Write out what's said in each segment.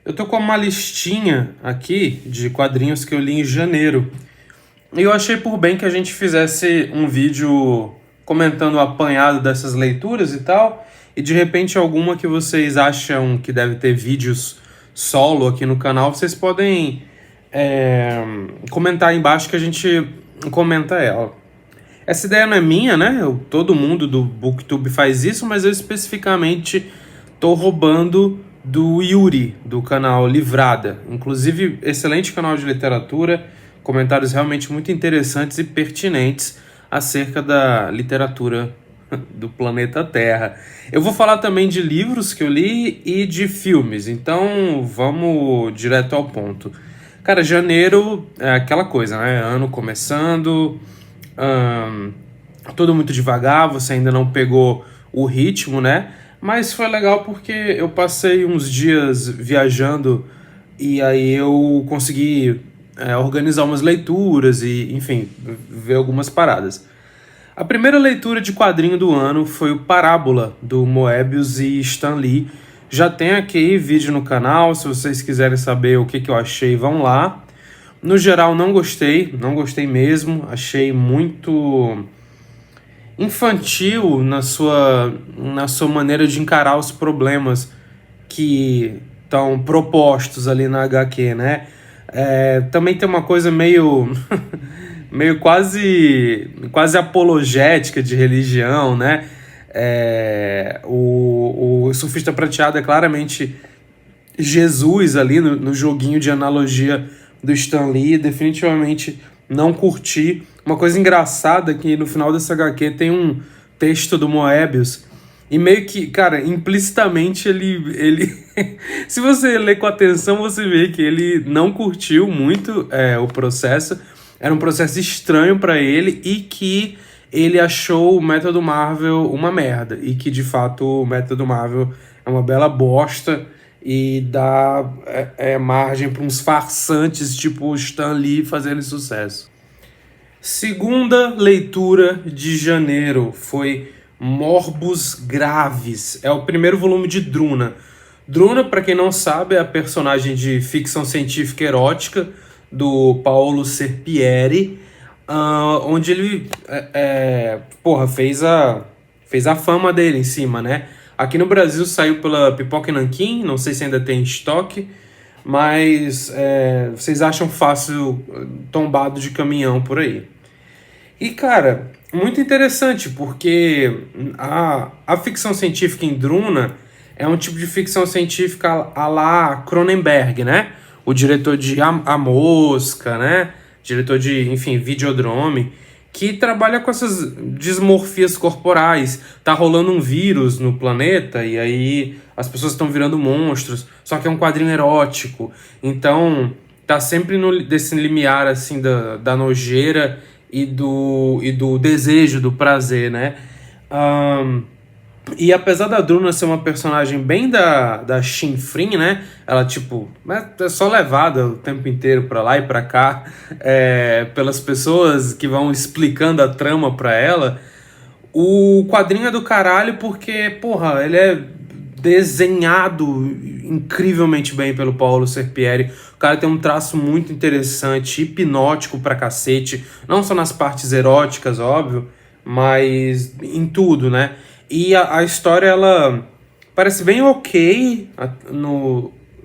Eu tô com uma listinha aqui de quadrinhos que eu li em janeiro. E eu achei por bem que a gente fizesse um vídeo comentando o apanhado dessas leituras e tal. E de repente alguma que vocês acham que deve ter vídeos solo aqui no canal, vocês podem comentar aí embaixo que a gente comenta ela. Essa ideia não é minha, né? Todo mundo do Booktube faz isso, mas eu especificamente tô roubando do Yuri, do canal Livrada. Inclusive, excelente canal de literatura, comentários realmente muito interessantes e pertinentes acerca da literatura do planeta Terra. Eu vou falar também de livros que eu li e de filmes, então vamos direto ao ponto. Cara, janeiro é aquela coisa, né? Ano começando, tudo muito devagar, você ainda não pegou o ritmo, né? Mas foi legal porque eu passei uns dias viajando e aí eu consegui organizar umas leituras e, enfim, ver algumas paradas. A primeira leitura de quadrinho do ano foi o Parábola, do Moebius e Stan Lee. Já tem aqui vídeo no canal, se vocês quiserem saber o que eu achei, vão lá. No geral, não gostei mesmo, achei muito infantil na sua maneira de encarar os problemas que estão propostos ali na HQ, né? Também tem uma coisa meio meio quase apologética de religião, né? O Surfista Prateado é claramente Jesus ali no joguinho de analogia do Stan Lee. Definitivamente não curti. Uma coisa engraçada é que no final dessa HQ tem um texto do Moebius e meio que, cara, implicitamente ele se você ler com atenção, você vê que ele não curtiu muito o processo. Era um processo estranho para ele e que ele achou o método Marvel uma merda. E que, de fato, o método Marvel é uma bela bosta e dá margem para uns farsantes tipo Stan Lee fazerem sucesso. Segunda leitura de janeiro foi Morbus Gravis. É o primeiro volume de Druna. Druna, para quem não sabe, é a personagem de ficção científica erótica do Paolo Serpieri, onde ele fez a fama dele em cima, né? Aqui no Brasil saiu pela Pipoca e Nanquim, não sei se ainda tem em estoque, mas vocês acham fácil tombado de caminhão por aí. E, cara, muito interessante, porque a ficção científica em Druna é um tipo de ficção científica à la Cronenberg, né? O diretor de A Mosca, né? Diretor de, enfim, Videodrome, que trabalha com essas dismorfias corporais. Tá rolando um vírus no planeta e aí as pessoas estão virando monstros, só que é um quadrinho erótico. Então, tá sempre desse limiar, assim, da nojeira e do desejo, do prazer, né? E apesar da Druna ser uma personagem bem da chinfrim, né? Ela, tipo, é só levada o tempo inteiro pra lá e pra cá pelas pessoas que vão explicando a trama pra ela. O quadrinho é do caralho porque, porra, ele é desenhado incrivelmente bem pelo Paolo Serpieri. O cara tem um traço muito interessante, hipnótico pra cacete. Não só nas partes eróticas, óbvio, mas em tudo, né? E a história, ela parece bem ok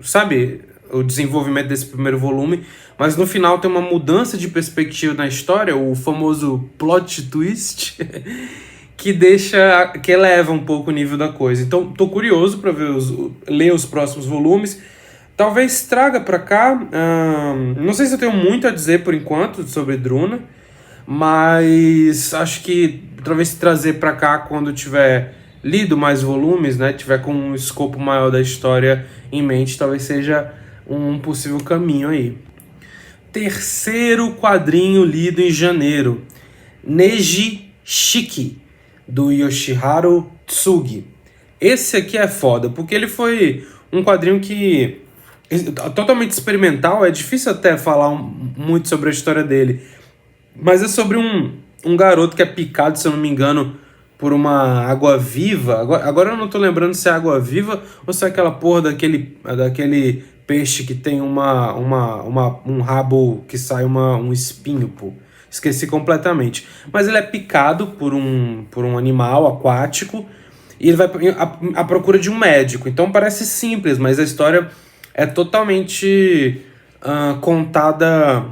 sabe, o desenvolvimento desse primeiro volume, mas no final tem uma mudança de perspectiva na história, o famoso plot twist, que eleva um pouco o nível da coisa. Então, tô curioso para ler os próximos volumes. Talvez traga para cá, não sei se eu tenho muito a dizer por enquanto sobre Druna, mas acho que talvez trazer para cá quando tiver lido mais volumes, né, tiver com um escopo maior da história em mente, talvez seja um possível caminho aí. Terceiro quadrinho lido em janeiro, Neji Shiki, do Yoshiharu Tsugi. Esse aqui é foda, porque ele foi um quadrinho que totalmente experimental, é difícil até falar muito sobre a história dele, mas é sobre um garoto que é picado, se eu não me engano, por uma água-viva. Agora eu não tô lembrando se é água-viva ou se é aquela porra daquele peixe que tem um rabo que sai um espinho, pô. Esqueci completamente. Mas ele é picado por um animal aquático e ele vai à procura de um médico. Então parece simples, mas a história é totalmente contada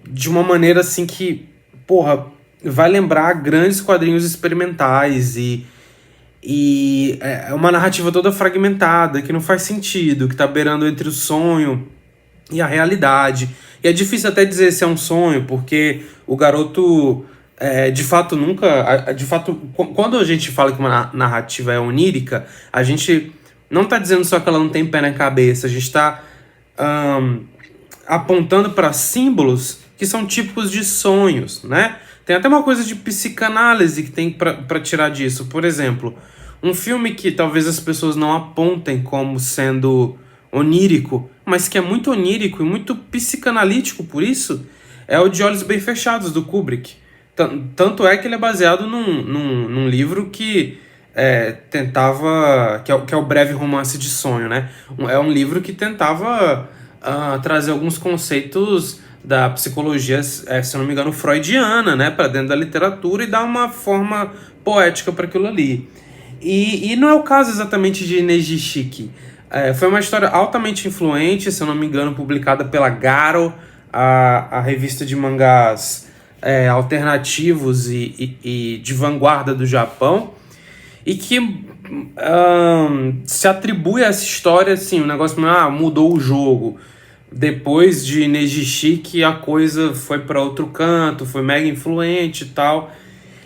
de uma maneira assim que, porra, vai lembrar grandes quadrinhos experimentais e é uma narrativa toda fragmentada, que não faz sentido, que tá beirando entre o sonho e a realidade. E é difícil até dizer se é um sonho, porque o garoto, de fato, nunca... De fato, quando a gente fala que uma narrativa é onírica, a gente não tá dizendo só que ela não tem pé na cabeça, a gente tá apontando para símbolos que são típicos de sonhos, né? Tem até uma coisa de psicanálise que tem para tirar disso. Por exemplo, um filme que talvez as pessoas não apontem como sendo onírico, mas que é muito onírico e muito psicanalítico por isso, é o De Olhos Bem Fechados, do Kubrick. Tanto é que ele é baseado num livro que tentava... Que é o Breve Romance de Sonho, né? É um livro que tentava trazer alguns conceitos da psicologia, se eu não me engano, freudiana, né, para dentro da literatura e dar uma forma poética para aquilo ali. E não é o caso exatamente de Neji Shiki. Foi uma história altamente influente, se eu não me engano, publicada pela Garo, a revista de mangás alternativos e de vanguarda do Japão, e que se atribui a essa história assim, o negócio mudou o jogo. Depois de Neji Shiki, a coisa foi para outro canto, foi mega influente e tal.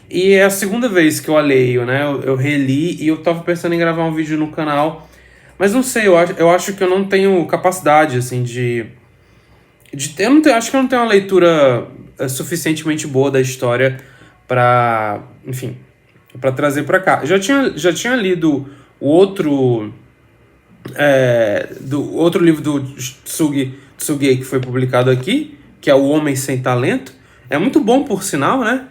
E é a segunda vez que eu leio, né? Eu reli e eu tava pensando em gravar um vídeo no canal, mas não sei, eu acho que eu não tenho capacidade, assim, acho que eu não tenho uma leitura suficientemente boa da história pra, enfim, pra trazer pra cá. Já tinha lido o outro... do outro livro do Tsuge que foi publicado aqui, que é O Homem Sem Talento. É muito bom, por sinal, né?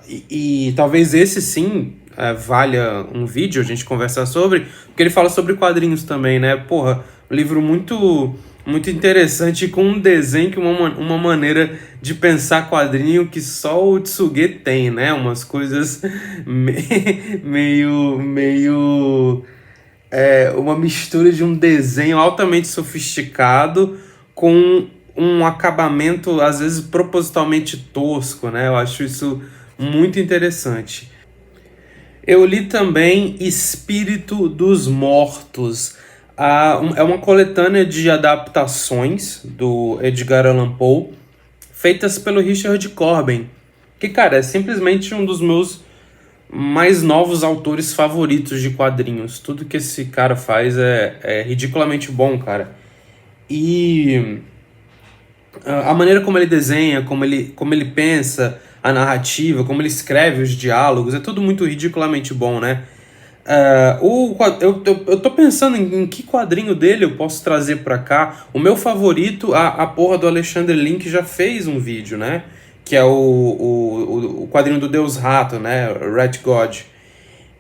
E talvez esse sim valha um vídeo, a gente conversar sobre, porque ele fala sobre quadrinhos também, né? Porra, um livro muito, muito interessante, com um desenho, que uma maneira de pensar quadrinho que só o Tsuge tem, né? Umas coisas meio uma mistura de um desenho altamente sofisticado com um acabamento, às vezes, propositalmente tosco, né? Eu acho isso muito interessante. Eu li também Espírito dos Mortos. É uma coletânea de adaptações do Edgar Allan Poe, feitas pelo Richard Corben, que, cara, é simplesmente um dos meus mais novos autores favoritos de quadrinhos. Tudo que esse cara faz é ridiculamente bom, cara. E a maneira como ele desenha, como ele pensa a narrativa, como ele escreve os diálogos, é tudo muito ridiculamente bom, né? Eu tô pensando em que quadrinho dele eu posso trazer pra cá. O meu favorito, a porra do Alexandre Link já fez um vídeo, né? Que é o quadrinho do Deus Rato, né? Rat God.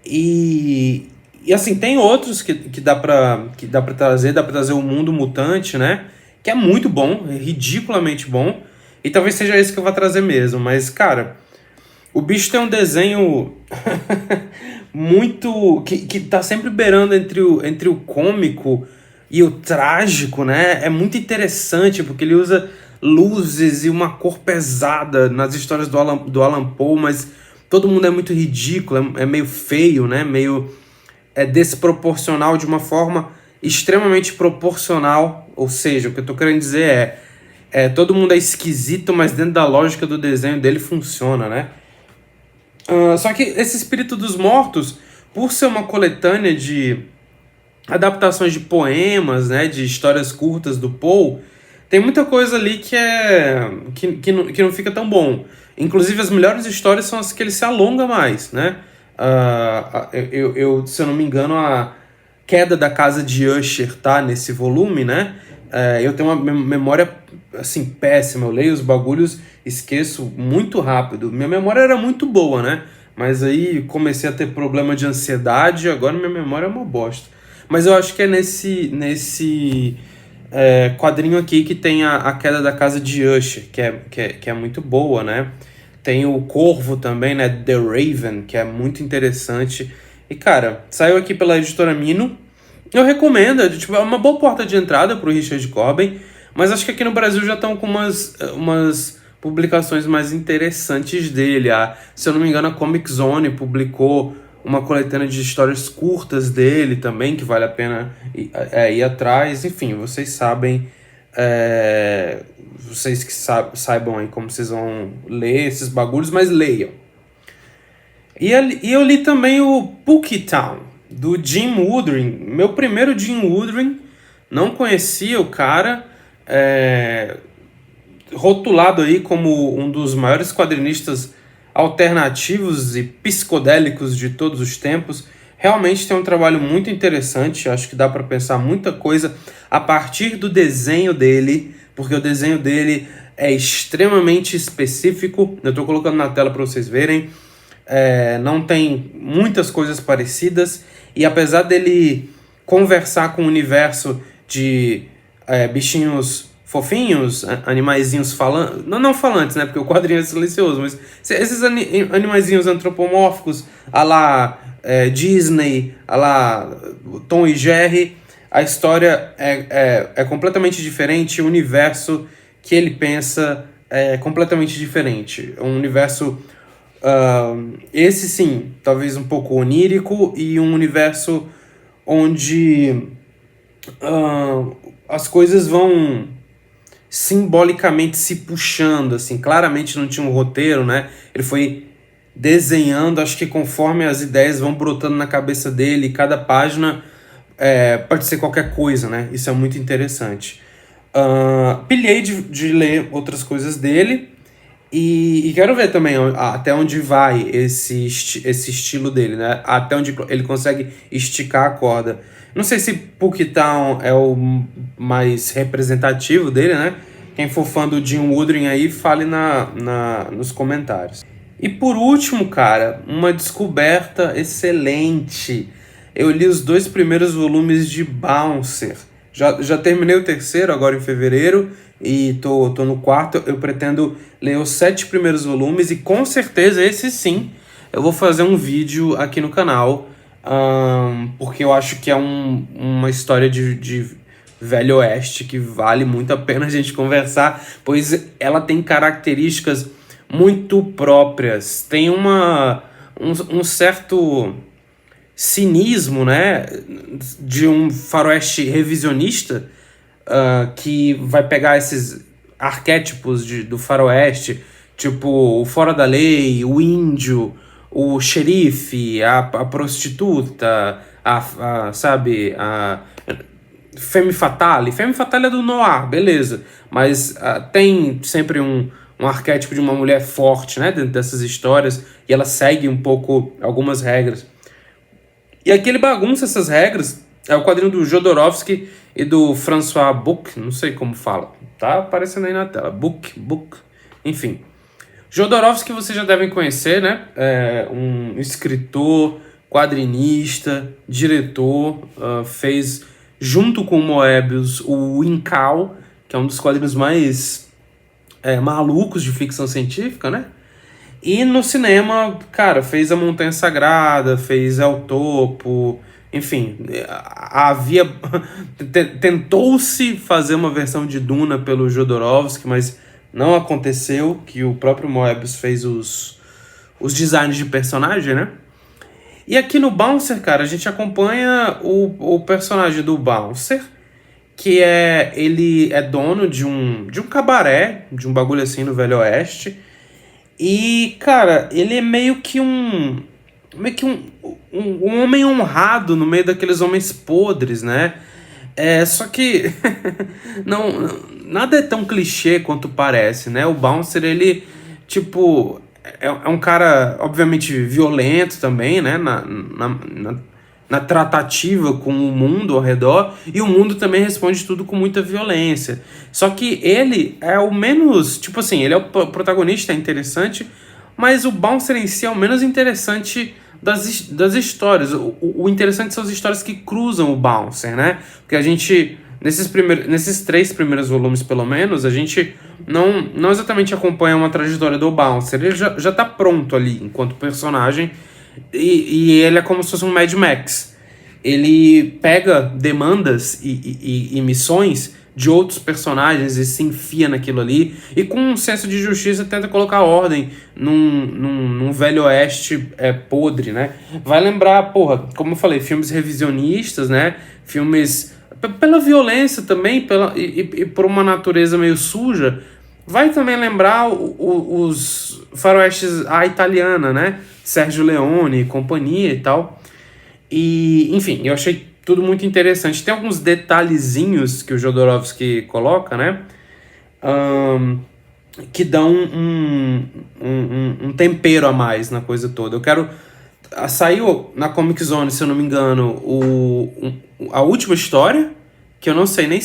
E assim, tem outros que dá pra trazer. Dá pra trazer o Mundo Mutante, né? Que é muito bom, é ridiculamente bom. E talvez seja esse que eu vou trazer mesmo. Mas, cara, o bicho tem um desenho muito... que tá sempre beirando entre o cômico e o trágico, né? É muito interessante, porque ele usa luzes e uma cor pesada nas histórias do Allan Poe, mas todo mundo é muito ridículo, é meio feio, né? Meio desproporcional de uma forma extremamente proporcional. Ou seja, o que eu tô querendo dizer todo mundo é esquisito, mas dentro da lógica do desenho dele funciona, né? Só que esse Espírito dos Mortos, por ser uma coletânea de adaptações de poemas, né, de histórias curtas do Poe, tem muita coisa ali que não fica tão bom. Inclusive, as melhores histórias são as que ele se alonga mais, né? Se eu não me engano, a Queda da Casa de Usher tá nesse volume, né? Eu tenho uma memória, assim, péssima. Eu leio os bagulhos, esqueço muito rápido. Minha memória era muito boa, né? Mas aí comecei a ter problema de ansiedade e agora minha memória é uma bosta. Mas eu acho que é nesse quadrinho aqui que tem a queda da casa de Usher, que é muito boa, né? Tem o Corvo também, né? The Raven, que é muito interessante. E, cara, saiu aqui pela editora Mino. Eu recomendo, é uma boa porta de entrada pro Richard Corbin, mas acho que aqui no Brasil já estão com umas publicações mais interessantes dele. Se eu não me engano, a Comic Zone publicou uma coletânea de histórias curtas dele também, que vale a pena ir atrás. Enfim, vocês sabem, vocês que saibam aí como vocês vão ler esses bagulhos, mas leiam. E eu li também o Pookie Town, do Jim Woodring. Meu primeiro Jim Woodring, não conhecia o cara, rotulado aí como um dos maiores quadrinistas alternativos e psicodélicos de todos os tempos. Realmente tem um trabalho muito interessante, acho que dá para pensar muita coisa a partir do desenho dele, porque o desenho dele é extremamente específico. Eu estou colocando na tela para vocês verem. Não tem muitas coisas parecidas, e apesar dele conversar com o universo de bichinhos fofinhos, animaizinhos falantes, não falantes, né, porque o quadrinho é silencioso, mas esses animaizinhos antropomórficos, a lá Disney, a lá Tom e Jerry, a história é completamente diferente, o universo que ele pensa é completamente diferente, um universo esse sim, talvez um pouco onírico, e um universo onde as coisas vão simbolicamente se puxando, assim, claramente não tinha um roteiro, né? Ele foi desenhando, acho que conforme as ideias vão brotando na cabeça dele, cada página pode ser qualquer coisa, né? Isso é muito interessante. Pilhei de ler outras coisas dele, e quero ver também até onde vai esse estilo dele, né? Até onde ele consegue esticar a corda. Não sei se Pookie Town é o mais representativo dele, né? Quem for fã do Jim Woodring aí, fale nos comentários. E por último, cara, uma descoberta excelente. Eu li os 2 primeiros volumes de Bouncer. Já terminei o terceiro agora em fevereiro e tô no quarto. Eu pretendo ler os 7 primeiros volumes e com certeza esse sim eu vou fazer um vídeo aqui no canal, porque eu acho que é uma história de Velho Oeste que vale muito a pena a gente conversar, pois ela tem características muito próprias. Tem um certo cinismo, né, de um faroeste revisionista, que vai pegar esses arquétipos do faroeste, tipo o fora da lei, o índio, o xerife, a prostituta, sabe, a femme fatale. Femme fatale é do noir, beleza, mas tem sempre um arquétipo de uma mulher forte, né, dentro dessas histórias, e ela segue um pouco algumas regras. E aqui ele bagunça essas regras. É o quadrinho do Jodorowsky e do François Buck, não sei como fala, tá aparecendo aí na tela, Buck, enfim. Jodorowsky vocês já devem conhecer, né? É um escritor, quadrinista, diretor, fez junto com o Moebius o Incal, que é um dos quadrinhos mais malucos de ficção científica, né? E no cinema, cara, fez A Montanha Sagrada, fez El Topo, enfim, tentou-se fazer uma versão de Duna pelo Jodorowsky, mas não aconteceu, que o próprio Moebius fez os designs de personagem, né? E aqui no Bouncer, cara, a gente acompanha o personagem do Bouncer, que ele é dono de um cabaré, de um bagulho assim no Velho Oeste. E, cara, ele é meio que um homem honrado no meio daqueles homens podres, né? Só que nada é tão clichê quanto parece, né? O Bouncer, ele, tipo, é um cara, obviamente, violento também, né? Na tratativa com o mundo ao redor, e o mundo também responde tudo com muita violência. Só que ele é o menos, tipo assim, ele é o protagonista, é interessante, mas o Bouncer em si é o menos interessante das histórias. O interessante são as histórias que cruzam o Bouncer, né? Porque a gente, nesses 3 primeiros volumes, pelo menos, a gente não exatamente acompanha uma trajetória do Bouncer. Ele já tá pronto ali, enquanto personagem, e ele é como se fosse um Mad Max. Ele pega demandas e missões de outros personagens e se enfia naquilo ali, e com um senso de justiça tenta colocar ordem num velho oeste podre, né? Vai lembrar, porra, como eu falei, filmes revisionistas, né? Filmes pela violência também, e por uma natureza meio suja. Vai também lembrar os faroestes à italiana, né? Sergio Leone, companhia e tal. E, enfim, eu achei tudo muito interessante. Tem alguns detalhezinhos que o Jodorowsky coloca, né? Que dão um tempero a mais na coisa toda. Saiu na Comic Zone, se eu não me engano, a última história, que eu não sei nem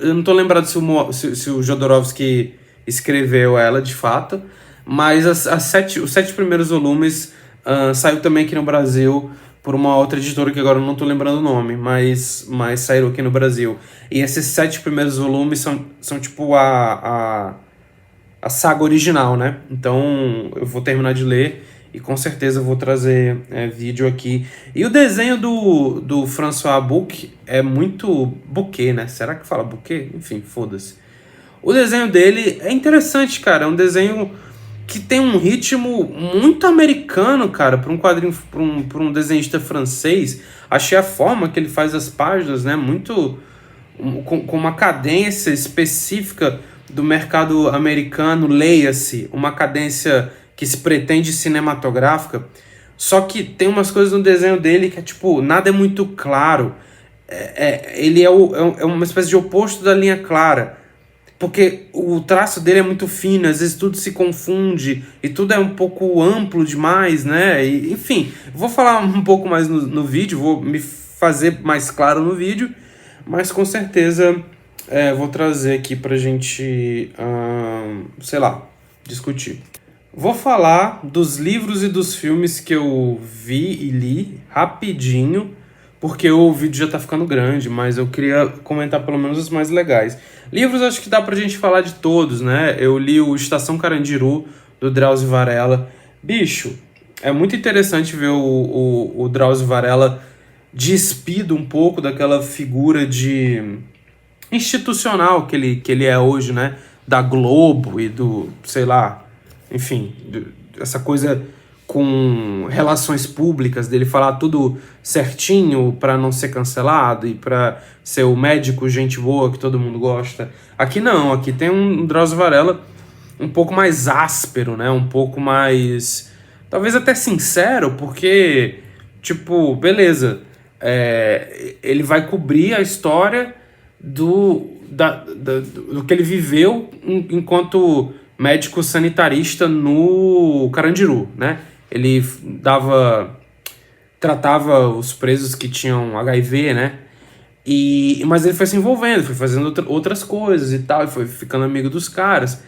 eu não tô lembrado se o Jodorowsky escreveu ela de fato, mas os 7 primeiros volumes saiu também aqui no Brasil por uma outra editora que agora eu não tô lembrando o nome, mas saíram aqui no Brasil. E esses 7 primeiros volumes são tipo a saga original, né? Então eu vou terminar de ler e com certeza eu vou trazer vídeo aqui. E o desenho do François Bouquet é muito Bouquet, né? Será que fala Bouquet? Enfim, foda-se. O desenho dele é interessante, cara. É um desenho que tem um ritmo muito americano, cara, para um quadrinho, para um desenhista francês. Achei a forma que ele faz as páginas, né, muito com uma cadência específica do mercado americano, leia-se, uma cadência que se pretende cinematográfica. Só que tem umas coisas no desenho dele que é tipo, nada é muito claro. Ele é uma espécie de oposto da linha clara. Porque o traço dele é muito fino, às vezes tudo se confunde e tudo é um pouco amplo demais, né? E, enfim, vou falar um pouco mais no vídeo, vou me fazer mais claro no vídeo, mas com certeza vou trazer aqui pra gente, sei lá, discutir. Vou falar dos livros e dos filmes que eu vi e li rapidinho, porque o vídeo já tá ficando grande, mas eu queria comentar pelo menos os mais legais. Livros acho que dá pra gente falar de todos, né? Eu li o Estação Carandiru, do Drauzio Varela. Bicho, é muito interessante ver o Drauzio Varela despido um pouco daquela figura de institucional que ele é hoje, né? Da Globo e do, sei lá, enfim, essa coisa com relações públicas, dele falar tudo certinho para não ser cancelado e para ser o médico gente boa que todo mundo gosta. Aqui não, aqui tem um Drauzio Varela um pouco mais áspero, né? Um pouco mais, talvez até sincero, porque, tipo, beleza, ele vai cobrir a história do que ele viveu enquanto médico sanitarista no Carandiru, né? Ele tratava os presos que tinham HIV, né? Mas ele foi se envolvendo, foi fazendo outras coisas e tal, e foi ficando amigo dos caras.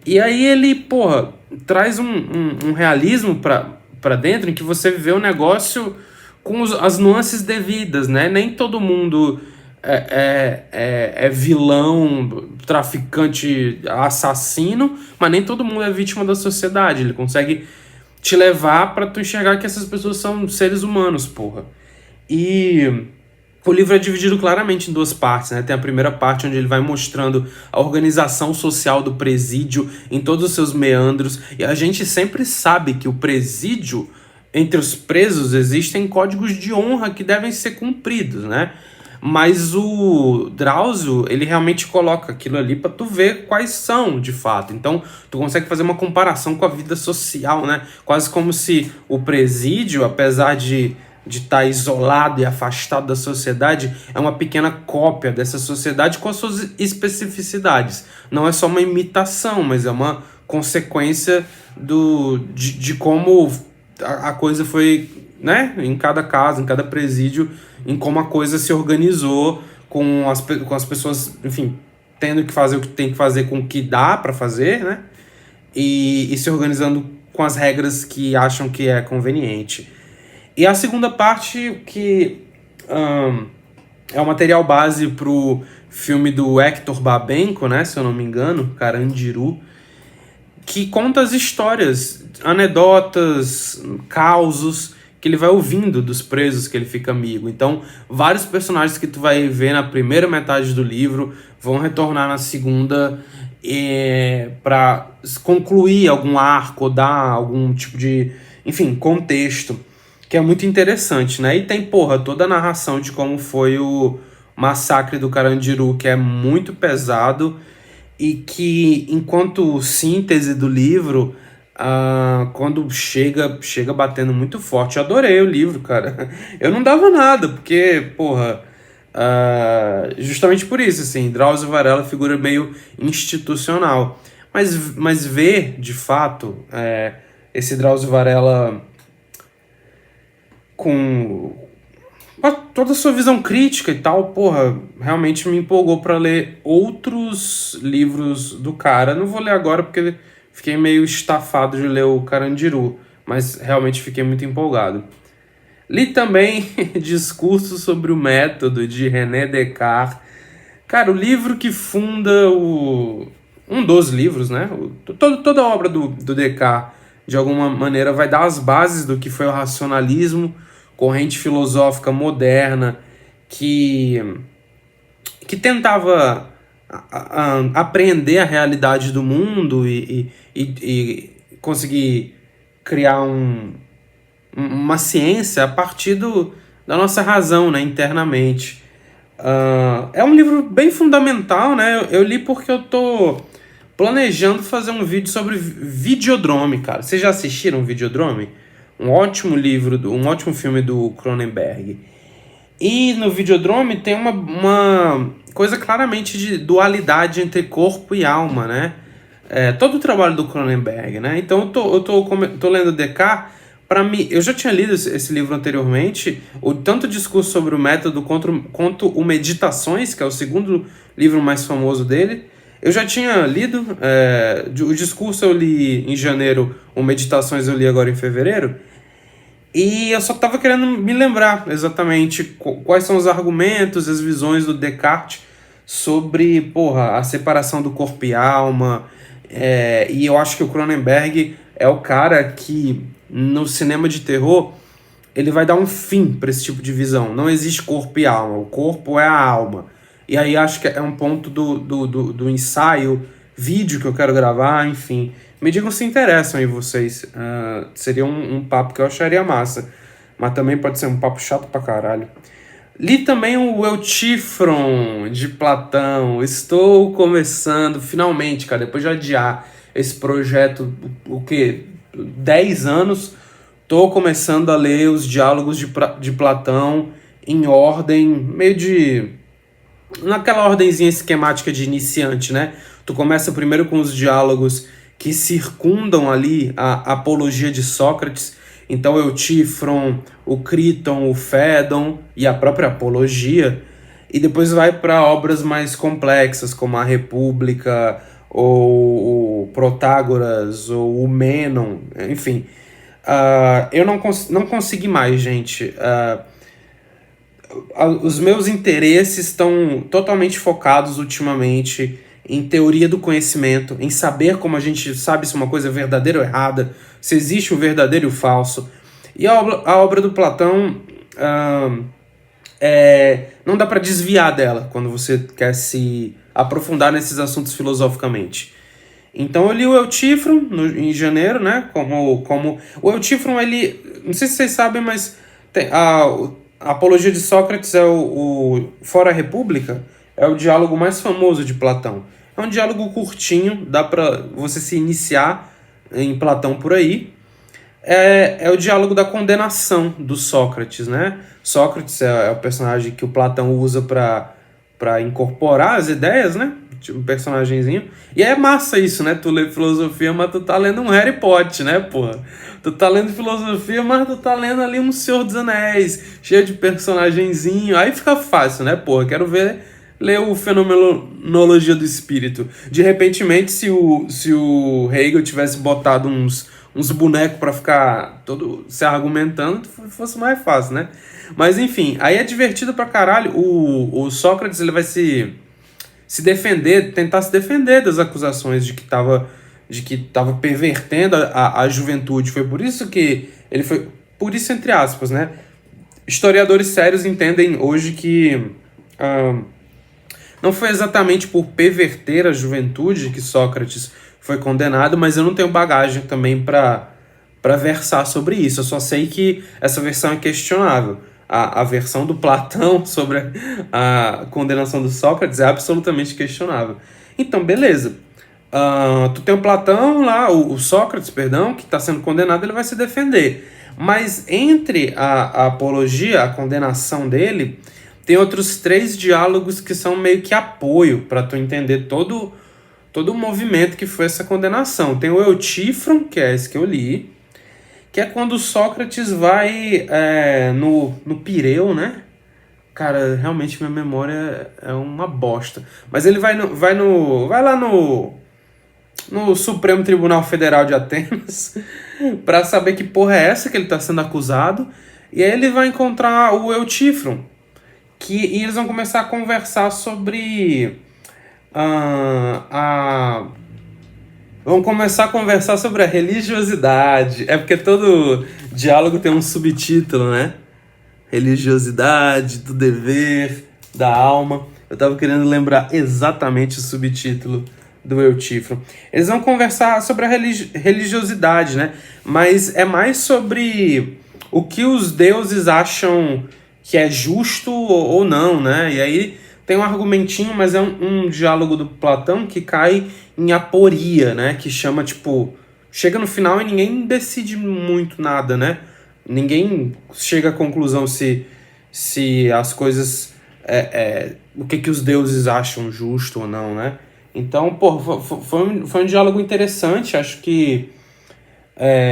E aí ele, porra, traz um realismo pra dentro em que você vê o negócio com as nuances devidas, né? Nem todo mundo é vilão, traficante, assassino, mas nem todo mundo é vítima da sociedade. Ele consegue te levar pra tu enxergar que essas pessoas são seres humanos, porra. E o livro é dividido claramente em 2 partes, né? Tem a primeira parte onde ele vai mostrando a organização social do presídio em todos os seus meandros. E a gente sempre sabe que o presídio, entre os presos, existem códigos de honra que devem ser cumpridos, né? Mas o Drauzio, ele realmente coloca aquilo ali pra tu ver quais são, de fato. Então, tu consegue fazer uma comparação com a vida social, né? Quase como se o presídio, apesar de estar isolado e afastado da sociedade, é uma pequena cópia dessa sociedade com as suas especificidades. Não é só uma imitação, mas é uma consequência de como a coisa foi, né? Em cada casa, em cada presídio, em como a coisa se organizou com as pessoas, enfim, tendo que fazer o que tem que fazer com o que dá para fazer, né? E se organizando com as regras que acham que é conveniente. E a segunda parte que é o material base pro filme do Hector Babenco, né, se eu não me engano, Carandiru, que conta as histórias, anedotas, causos que ele vai ouvindo dos presos que ele fica amigo. Então, vários personagens que tu vai ver na primeira metade do livro vão retornar na segunda para concluir algum arco ou dar algum tipo de, enfim, contexto, que é muito interessante, né? E tem, toda a narração de como foi o massacre do Carandiru, que é muito pesado e que, enquanto síntese do livro, quando chega batendo muito forte. Eu adorei o livro, cara. Eu não dava nada, porque, justamente por isso, assim, Drauzio Varela é figura meio institucional. Mas ver, de fato, esse Drauzio Varela com toda a sua visão crítica e tal, realmente me empolgou para ler outros livros do cara. Não vou ler agora porque fiquei meio estafado de ler o Carandiru, mas realmente fiquei muito empolgado. Li também Discurso sobre o Método, de René Descartes. Cara, o livro que funda um dos livros, né? Toda a obra do Descartes, de alguma maneira, vai dar as bases do que foi o racionalismo, corrente filosófica moderna que tentava apreender a realidade do mundo e conseguir criar uma ciência a partir da nossa razão, né, internamente. É um livro bem fundamental, né? Eu li porque eu tô planejando fazer um vídeo sobre Videodrome, cara. Vocês já assistiram Videodrome? Um ótimo livro, um ótimo filme do Cronenberg. E no Videodrome tem uma coisa claramente de dualidade entre corpo e alma, né? Todo o trabalho do Cronenberg, né? Então eu tô lendo Descartes. Para mim, eu já tinha lido esse livro anteriormente, tanto o Discurso sobre o Método quanto o Meditações, que é o segundo livro mais famoso dele. Eu já tinha lido, o Discurso eu li em janeiro, o Meditações eu li agora em fevereiro, e eu só estava querendo me lembrar exatamente quais são os argumentos, as visões do Descartes sobre, a separação do corpo e alma, e eu acho que o Cronenberg é o cara que, no cinema de terror, ele vai dar um fim para esse tipo de visão. Não existe corpo e alma, o corpo é a alma. E aí acho que é um ponto do ensaio, vídeo que eu quero gravar, enfim. Me digam se interessam aí vocês. Seria um papo que eu acharia massa. Mas também pode ser um papo chato pra caralho. Li também o Eutífron, de Platão. Estou começando, finalmente, cara, depois de adiar esse projeto, 10 anos, tô começando a ler os diálogos de Platão em ordem, naquela ordenzinha esquemática de iniciante, né? Tu começa primeiro com os diálogos que circundam ali a apologia de Sócrates. Então, o Eutífron, o Críton, o Fédon e a própria apologia. E depois vai para obras mais complexas, como a República, ou o Protágoras, ou o Mênon, enfim. Eu não consegui mais, gente. Os meus interesses estão totalmente focados ultimamente em teoria do conhecimento, em saber como a gente sabe se uma coisa é verdadeira ou errada, se existe o verdadeiro e o falso. E a obra do Platão não dá para desviar dela quando você quer se aprofundar nesses assuntos filosoficamente. Então eu li o Eutífron em janeiro, né? Como o Eutífron, ele, não sei se vocês sabem, mas a Apologia de Sócrates fora a República, é o diálogo mais famoso de Platão. É um diálogo curtinho, dá para você se iniciar em Platão por aí. É o diálogo da condenação do Sócrates, né? Sócrates é o personagem que o Platão usa para incorporar as ideias, né? Tipo, um personagemzinho. E é massa isso, né? Tu lê filosofia, mas tu tá lendo um Harry Potter, né, porra? Tu tá lendo filosofia, mas tu tá lendo ali um Senhor dos Anéis, cheio de personagenzinho. Aí fica fácil, né, porra? Quero ler o Fenomenologia do Espírito. De repente, se o Hegel tivesse botado uns uns bonecos para ficar todo se argumentando, fosse mais fácil, né? Mas enfim, aí é divertido pra caralho. O Sócrates, ele vai se defender, tentar se defender das acusações de que tava pervertendo a juventude. Foi por isso que ele foi... Por isso, entre aspas, né? Historiadores sérios entendem hoje que não foi exatamente por perverter a juventude que Sócrates foi condenado, mas eu não tenho bagagem também para versar sobre isso. Eu só sei que essa versão é questionável. A versão do Platão sobre a condenação do Sócrates é absolutamente questionável. Então, beleza. Tu tem o Platão lá, o Sócrates, perdão, que está sendo condenado, ele vai se defender. Mas entre a apologia, a condenação dele, tem outros 3 diálogos que são meio que apoio para tu entender todo o movimento que foi essa condenação. Tem o Eutífron, que é esse que eu li, que é quando Sócrates vai no Pireu, né? Cara, realmente minha memória é uma bosta. Mas ele vai lá no Supremo Tribunal Federal de Atenas para saber que porra é essa que ele está sendo acusado. E aí ele vai encontrar o Eutífron, e eles vão começar a conversar sobre vão começar a conversar sobre a religiosidade. É porque todo diálogo tem um subtítulo, né? Religiosidade, do dever, da alma. Eu tava querendo lembrar exatamente o subtítulo do Eutífron. Eles vão conversar sobre a religiosidade, né? Mas é mais sobre o que os deuses acham que é justo ou não, né? E aí tem um argumentinho, mas é um diálogo do Platão que cai em aporia, né? Que chama, tipo... Chega no final e ninguém decide muito nada, né? Ninguém chega à conclusão se as coisas... o que os deuses acham justo ou não, né? Então, pô, foi um diálogo interessante. Acho que...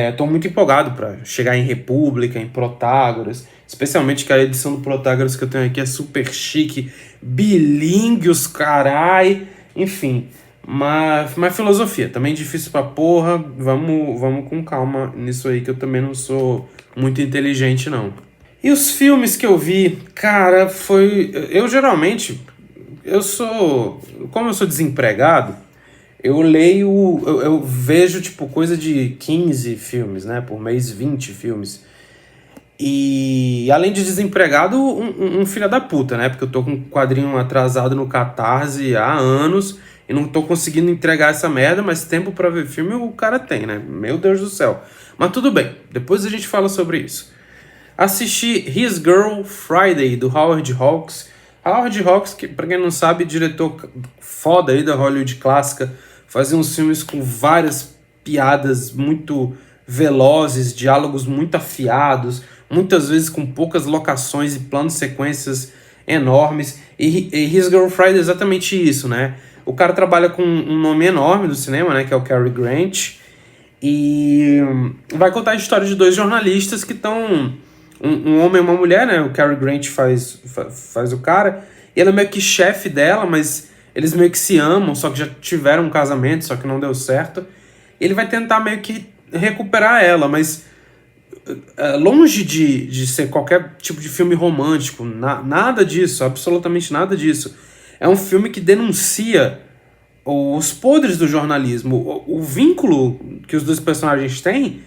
Estou muito empolgado para chegar em República, em Protágoras, especialmente que a edição do Protágoras que eu tenho aqui é super chique, bilíngue, os carai, enfim, mas filosofia, também difícil pra porra, vamos com calma nisso aí, que eu também não sou muito inteligente, não. E os filmes que eu vi, cara, eu geralmente, como eu sou desempregado, eu vejo, tipo, coisa de 15 filmes, né? Por mês, 20 filmes. E, além de desempregado, um filho da puta, né? Porque eu tô com um quadrinho atrasado no Catarse há anos e não tô conseguindo entregar essa merda, mas tempo pra ver filme o cara tem, né? Meu Deus do céu. Mas tudo bem, depois a gente fala sobre isso. Assisti His Girl Friday, do Howard Hawks. Howard Hawks, que pra quem não sabe, diretor foda aí da Hollywood clássica, fazia uns filmes com várias piadas muito velozes, diálogos muito afiados, muitas vezes com poucas locações e planos sequências enormes. E His Girl Friday é exatamente isso, né? O cara trabalha com um nome enorme do cinema, né? Que é o Cary Grant. E vai contar a história de 2 jornalistas que estão... Um homem e uma mulher, né? O Cary Grant faz o cara. E ela é meio que chefe dela, mas eles meio que se amam, só que já tiveram um casamento, só que não deu certo. E ele vai tentar meio que recuperar ela, mas longe de ser qualquer tipo de filme romântico, nada disso, absolutamente nada disso. É um filme que denuncia os podres do jornalismo. O vínculo que os 2 personagens têm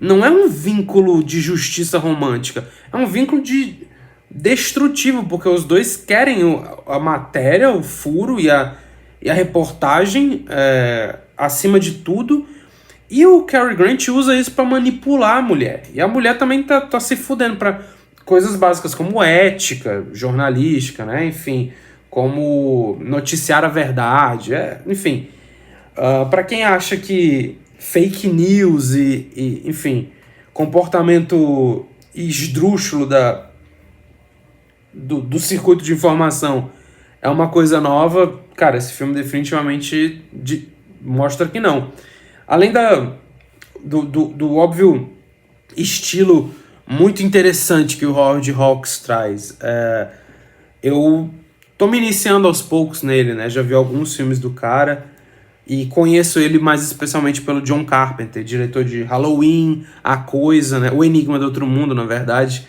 não é um vínculo de justiça romântica, é um vínculo destrutivo, porque os 2 querem a matéria, o furo e a reportagem acima de tudo, e o Cary Grant usa isso para manipular a mulher, e a mulher também tá se fudendo para coisas básicas como ética, jornalística, né? Enfim, como noticiar a verdade, enfim. Para quem acha que fake news enfim, comportamento esdrúxulo do circuito de informação é uma coisa nova, cara, esse filme definitivamente mostra que não. Além do óbvio estilo muito interessante que o Howard Hawks traz, eu tô me iniciando aos poucos nele, né? Já vi alguns filmes do cara E conheço ele mais especialmente pelo John Carpenter, diretor de Halloween, A Coisa, né? O Enigma do Outro Mundo, na verdade.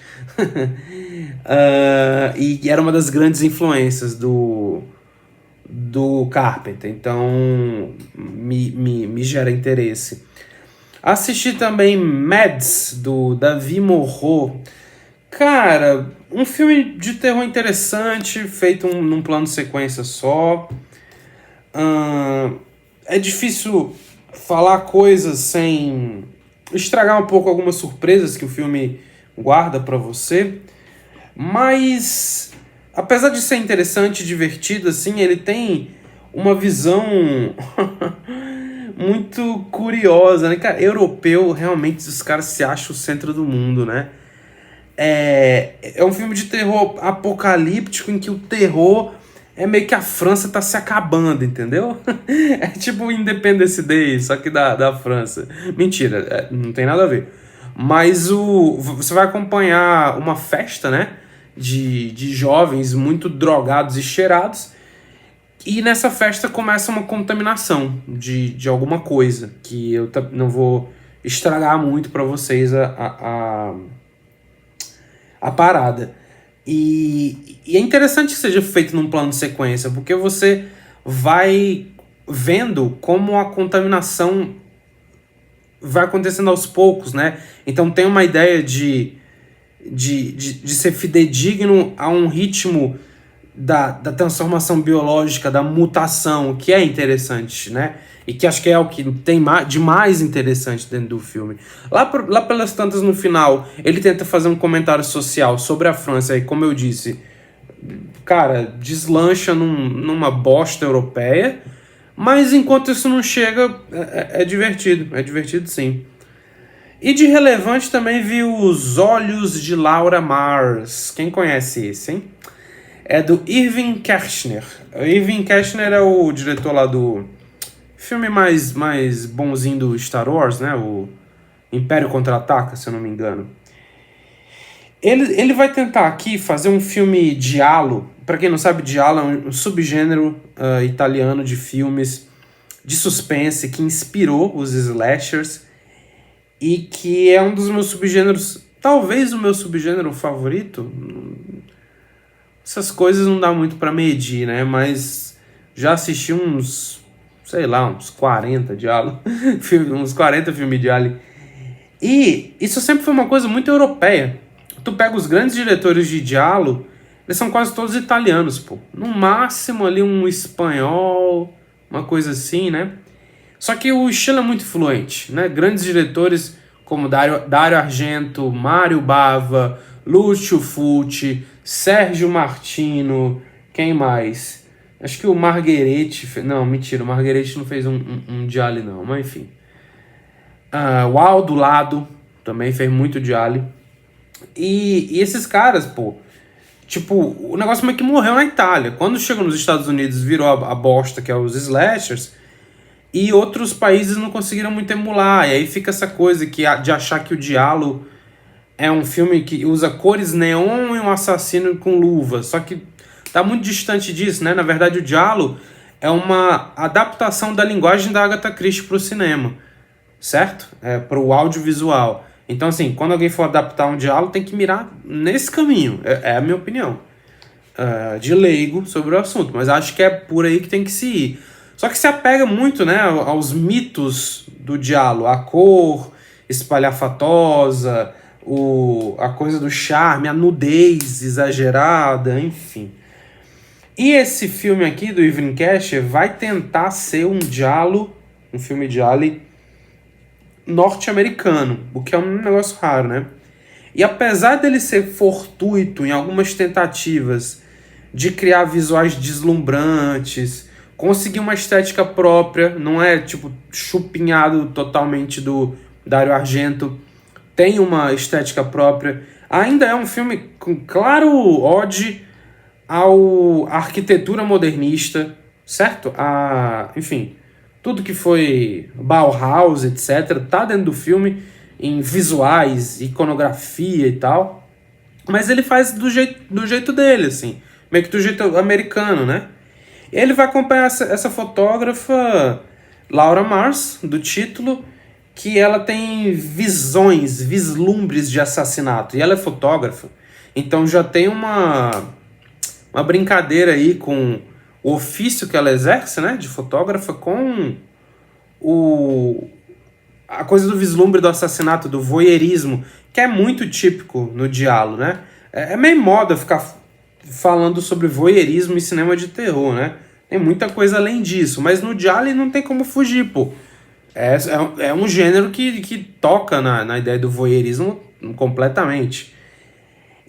E era uma das grandes influências do Carpenter, então me gera interesse. Assisti também Mads, do Davi Morro. Cara, um filme de terror interessante, feito num plano de sequência só. É difícil falar coisas sem estragar um pouco algumas surpresas que o filme guarda pra você. Mas, apesar de ser interessante e divertido, assim, ele tem uma visão muito curiosa, né? Cara, europeu, realmente, os caras se acham o centro do mundo, né? É um filme de terror apocalíptico em que o terror é meio que a França tá se acabando, entendeu? É tipo Independence Day, só que da França. Mentira, não tem nada a ver. Mas você vai acompanhar uma festa, né? De jovens muito drogados e cheirados. E nessa festa começa uma contaminação de alguma coisa. Que eu não vou estragar muito pra vocês a parada. E é interessante que seja feito num plano de sequência, porque você vai vendo como a contaminação vai acontecendo aos poucos, né? Então tem uma ideia de ser fidedigno a um ritmo da transformação biológica, da mutação, que é interessante, né? E que acho que é o que tem de mais interessante dentro do filme. Lá pelas tantas, no final, ele tenta fazer um comentário social sobre a França, e como eu disse, cara, deslancha numa bosta europeia, mas enquanto isso não chega, é divertido sim. E de relevante também vi Os Olhos de Laura Mars. Quem conhece esse, hein? É do Irving Kershner. O Irving Kershner é o diretor lá do filme mais bonzinho do Star Wars, né? O Império Contra-Ataca, se eu não me engano. Ele vai tentar aqui fazer um filme giallo. Pra quem não sabe, giallo é um subgênero italiano de filmes de suspense que inspirou os slashers e que é um dos meus subgêneros, talvez o meu subgênero favorito. Essas coisas não dá muito pra medir, né? Mas já assisti uns 40 giallo, uns 40 filmes giallo. E isso sempre foi uma coisa muito europeia. Tu pega os grandes diretores de giallo, eles são quase todos italianos, pô. No máximo ali um espanhol, uma coisa assim, né? Só que o estilo é muito influente, né? Grandes diretores como Dario Argento, Mario Bava, Lucio Fulci, Sérgio Martino, quem mais? Acho que o Margheriti... Não, mentira, o Margheriti não fez um giallo não, mas enfim. O Aldo Lado também fez muito giallo. E esses caras, pô, tipo, o negócio meio que morreu na Itália. Quando chegou nos Estados Unidos, virou a bosta que é os slashers, e outros países não conseguiram muito emular. E aí fica essa coisa de achar que o giallo é um filme que usa cores neon e um assassino com luva. Só que tá muito distante disso, né? Na verdade, o giallo é uma adaptação da linguagem da Agatha Christie pro cinema, certo? Pro audiovisual. Então, assim, quando alguém for adaptar um giallo, tem que mirar nesse caminho. É a minha opinião. De leigo sobre o assunto. Mas acho que é por aí que tem que se ir. Só que se apega muito, né, aos mitos do giallo. A cor espalhafatosa, a coisa do charme, a nudez exagerada, enfim. E esse filme aqui, do Irving Kershner, vai tentar ser um filme giallo norte-americano, o que é um negócio raro, né? E apesar dele ser fortuito em algumas tentativas de criar visuais deslumbrantes, conseguir uma estética própria, não é tipo chupinhado totalmente do Dario Argento, tem uma estética própria, ainda é um filme com claro ode à arquitetura modernista, certo? Enfim, tudo que foi Bauhaus, etc., tá dentro do filme, em visuais, iconografia e tal. Mas ele faz do jeito dele, assim. Meio que do jeito americano, né? Ele vai acompanhar essa fotógrafa Laura Mars, do título, que ela tem visões, vislumbres de assassinato. E ela é fotógrafa. Então já tem uma brincadeira aí com o ofício que ela exerce, né, de fotógrafa, com a coisa do vislumbre do assassinato, do voyeurismo, que é muito típico no diálogo, né? É meio moda ficar falando sobre voyeurismo em cinema de terror, né? Tem muita coisa além disso, mas no diálogo não tem como fugir, pô. É um gênero que toca na ideia do voyeurismo completamente.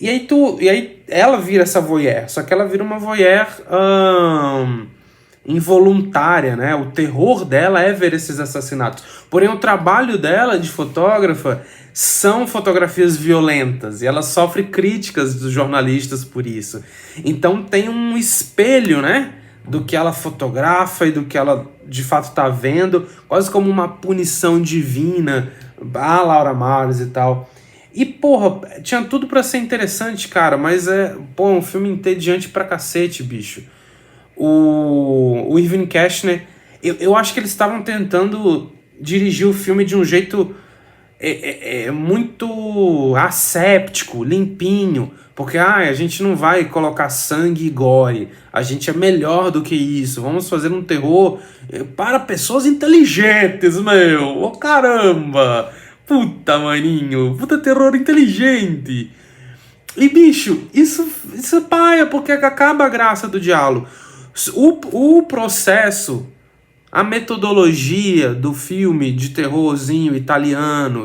E aí ela vira essa voyeur, só que ela vira uma voyeur involuntária, né? O terror dela é ver esses assassinatos. Porém, o trabalho dela de fotógrafa são fotografias violentas e ela sofre críticas dos jornalistas por isso. Então tem um espelho, né, do que ela fotografa e do que ela de fato está vendo, quase como uma punição divina, a Laura Mars e tal. E, porra, tinha tudo pra ser interessante, cara, mas um filme entediante pra cacete, bicho. O Irving Kershner, eu acho que eles estavam tentando dirigir o filme de um jeito muito asséptico, limpinho, porque a gente não vai colocar sangue e gore, a gente é melhor do que isso, vamos fazer um terror para pessoas inteligentes, meu, oh caramba, puta maninho, puta terror inteligente. E bicho, isso é paia, porque acaba a graça do diálogo. O processo, a metodologia do filme de terrorzinho italiano,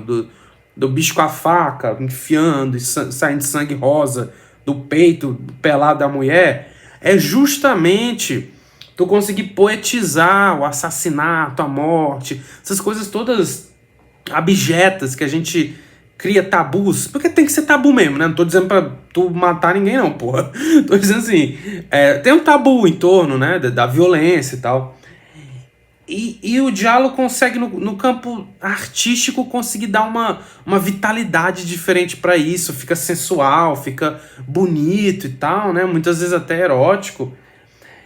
do bicho com a faca enfiando e saindo sangue rosa do peito pelado da mulher, é justamente tu conseguir poetizar o assassinato, a morte, essas coisas todas abjetas que a gente cria tabus, porque tem que ser tabu mesmo, né? Não tô dizendo pra tu matar ninguém não, porra. Tô dizendo assim, tem um tabu em torno, né, da violência e tal. E o diálogo consegue, no campo artístico, conseguir dar uma vitalidade diferente pra isso. Fica sensual, fica bonito e tal, né? Muitas vezes até erótico.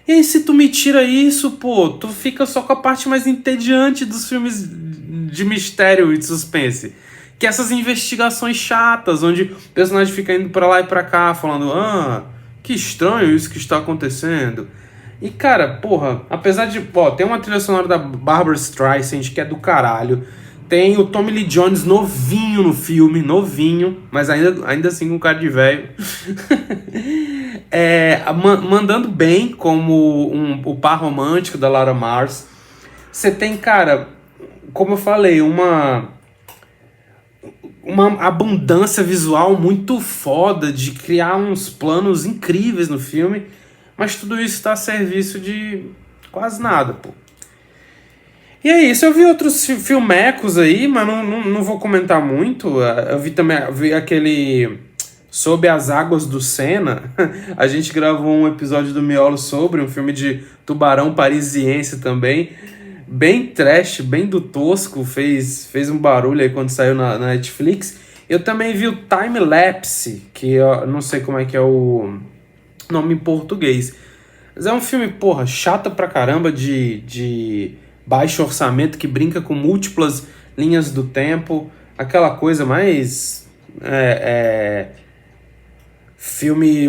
E aí se tu me tira isso, pô, tu fica só com a parte mais entediante dos filmes de mistério e de suspense. Que é essas investigações chatas, onde o personagem fica indo pra lá e pra cá, falando, que estranho isso que está acontecendo. E, cara, porra, apesar de... tem uma trilha sonora da Barbra Streisand, que é do caralho. Tem o Tommy Lee Jones novinho no filme, novinho, mas ainda assim com cara de velho. Mandando bem como o par romântico da Laura Mars. Você tem, cara, como eu falei, uma abundância visual muito foda de criar uns planos incríveis no filme, mas tudo isso está a serviço de quase nada, pô. E é isso, eu vi outros filmecos aí, mas não vou comentar muito. Eu vi aquele Sob as Águas do Sena. A gente gravou um episódio do Miolo sobre um filme de tubarão parisiense também. Bem trash, bem do tosco, fez um barulho aí quando saiu na Netflix. Eu também vi o Time Lapse, que eu não sei como é que é o nome em português. Mas é um filme, porra, chato pra caramba, de baixo orçamento, que brinca com múltiplas linhas do tempo. Aquela coisa mais... filme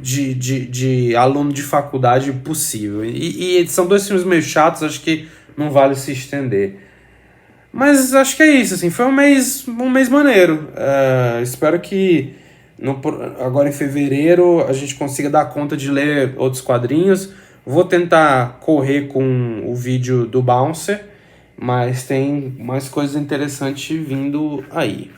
de aluno de faculdade possível. E são dois filmes meio chatos, acho que não vale se estender. Mas acho que é isso, assim, foi um mês maneiro. Espero que agora em fevereiro a gente consiga dar conta de ler outros quadrinhos. Vou tentar correr com o vídeo do Bouncer, mas tem mais coisas interessantes vindo aí.